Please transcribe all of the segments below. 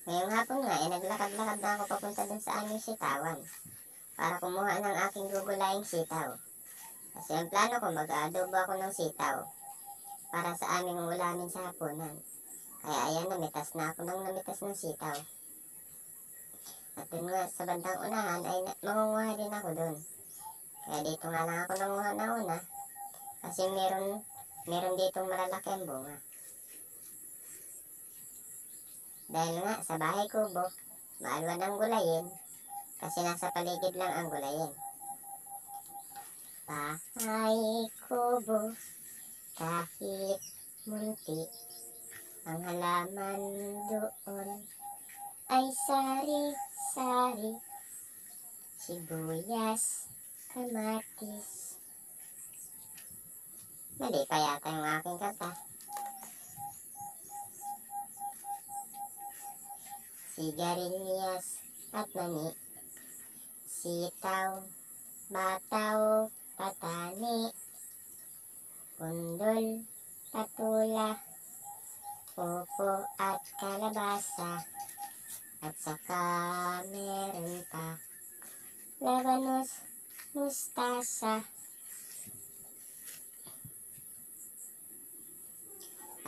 Ngayong hapon nga, naglakad-lakad na ako papunta dun sa aming sitawan para kumuha ng aking gugulayang sitaw. Kasi ang plano ko, mag-aadobo ako ng sitaw para sa aming ulamin sa hapunan. Kaya ayan, namitas na ako ng namitas ng sitaw. At dun nga, sa bandang unahan ay mangunguha din ako dun. Kaya dito nga lang ako nanguha na una kasi meron ditong malalaki ang bunga. Dahil nga sa bahay kubo, maalwan ang gulayin kasi nasa paligid lang ang gulayin. Bahay kubo, kahit munti, ang halaman doon ay sari-sari, sibuyas, kamatis. Mali pa yata yung aking kanta. Sigarilyas at mani, sitaw, bataw, patani, undol, patula, popo at kalabasa, at saka meron pa labanos, mustasa.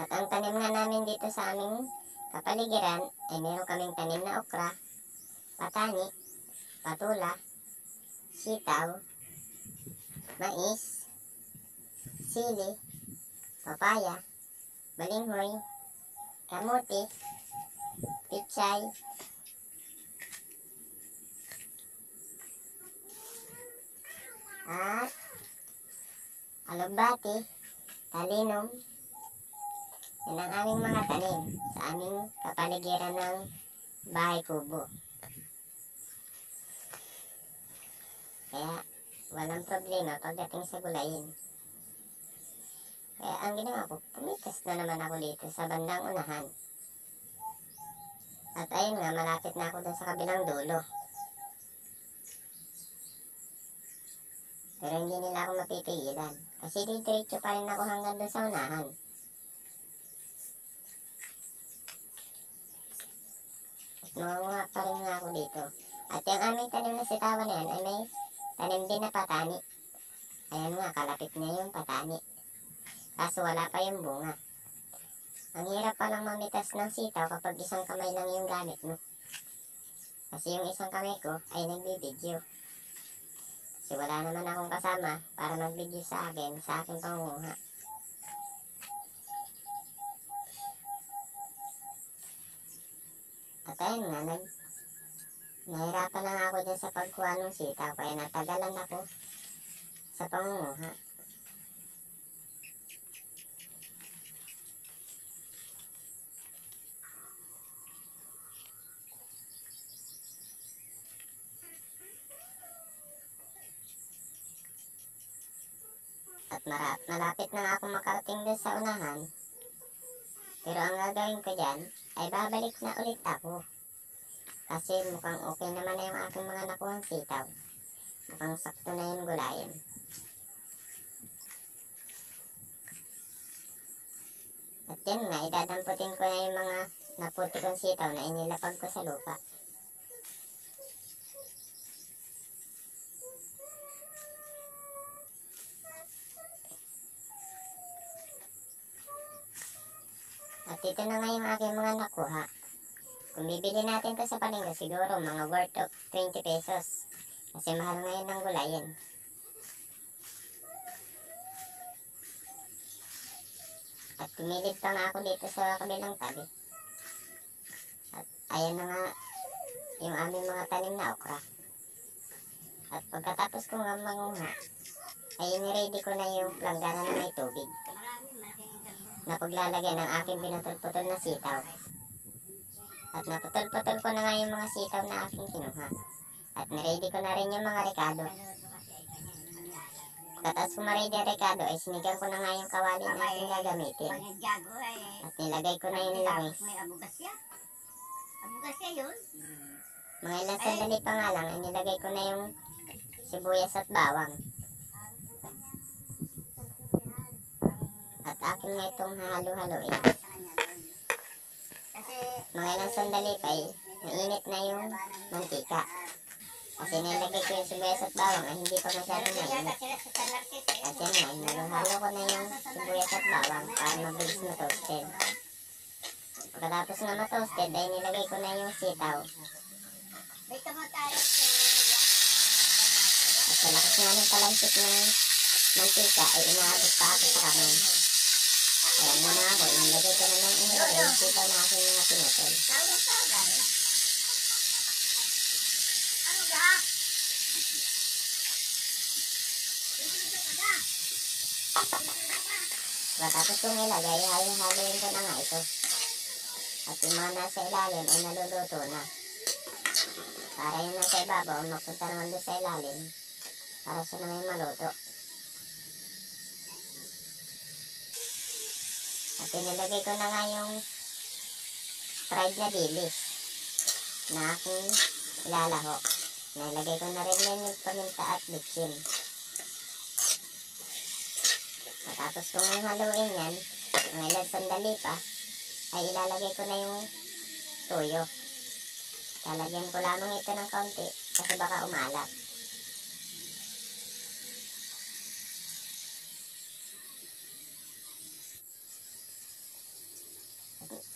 At ang tanim nga namin dito sa aming kapaligiran ay meron kaming tanim na okra, patani, patula, sitaw, mais, sili, papaya, balinghoy, kamote, pichay, at alugbati, talinong. Yan ang aming mga tanim sa aming kapaligiran ng bahay kubo. Kaya walang problema pagdating sa gulayin. Kaya ang ginawa ko, pumitas na naman ako dito sa bandang unahan. At ayun nga, malapit na ako dun sa kabilang dulo. Pero hindi nila ako mapipigilan kasi diretso pa rin ako hanggang dun sa unahan. Nangunguha pa rin nga ako dito. At yung aming tanim na sitawan na yan ay may tanim din na patani. Ayan nga, kalapit niya yung patani. Kaso wala pa yung bunga. Ang hirap palang mamitas ng sitaw kapag isang kamay lang yung gamit mo. Kasi yung isang kamay ko ay nagbibideo. Kasi wala naman akong kasama para magbideo sa akin, sa aking pangunguha. At ayun nga, nahirapan lang ako dyan sa pagkuha ng sitaw kaya natagalan ako sa pangunguha. At malapit na ako makarating din sa unahan. Pero ang gagawin ko dyan ay babalik na ulit ako. Kasi mukhang okay naman na yung aking mga nakuhang sitaw. Mukhang sakto na yung gulayin. At yan nga, idadamputin ko na yung mga naputi kong sitaw na inilapag ko sa lupa. At ito na nga yung aking mga nakuha. Kung bibili natin ito sa palengke, siguro mga worth of 20 pesos. Kasi mahal ngayon ng gulayin. At tumilid pa nga ako dito sa kabilang tabi. At ayan na nga yung aming mga tanim na okra. At pagkatapos ko nga manguha, ay niready ko na yung planggana na may tubig na paglalagyan ng aking pinutol-putol na sitaw. At naputol-putol ko na nga yung mga sitaw na aking kinuha. At niready ko na rin yung mga rekado. Pagkatapos ko ma-ready ang rekado, ay sinigang ko na nga yung kawali na aking gagamitin. At nilagay ko na yung langis. Mga ilang sandali pa nga lang, ay nilagay ko na yung sibuyas at bawang. At akin nga itong hahalo-haloin. Mga ilang sandali pa mainit na yung mantika. Kasi nilagay ko yung sibuyas at bawang ay hindi pa masyadong mainit. At yan na, naluhalo ko na yung sibuyas at bawang para mabilis ma-toasted. Pagkatapos na ma-toasted ay nilagay ko na yung sitaw. At sa lakas nga ng talansik ng mantika ay inaabot pa ako sa kanan. Ayan na ako, inilagay ko na ng inilagay yung sitaw na aking mga pinutol. Pagkatapos kong ilagay, halo-haloin ko na nga ito. At yung mga nasa ilalim ay naluluto na. Para yung nasa ibabaw, mapunta naman doon sa ilalim. Para siya na may maluto. At inilagay ko na nga yung fried na dilis na aking ilalaho. Nilagay ko na rin yung paminta at bitchin. Tapos kung haluin yan, mga ilang sandali pa, ay ilalagay ko na yung toyo. Lalagyan ko lamang ito ng kaunti kasi baka umalat.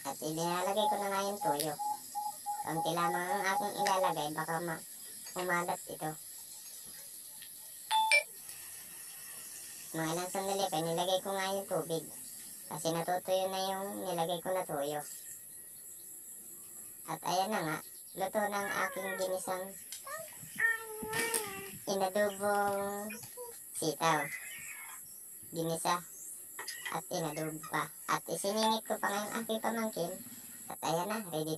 At ilalagay ko na nga yung toyo. Kaunti lamang ang aking ilalagay, baka umalat ito. Mga ilang sandali pa, nilagay ko nga yung tubig. Kasi natutuyo na yung nilagay ko na toyo. At ayan na nga, luto ng aking ginisang inadobong sitaw. Ginisa at inadobo pa. At isiningit ko pa nga yung aking pamangkin. At ayan na, ready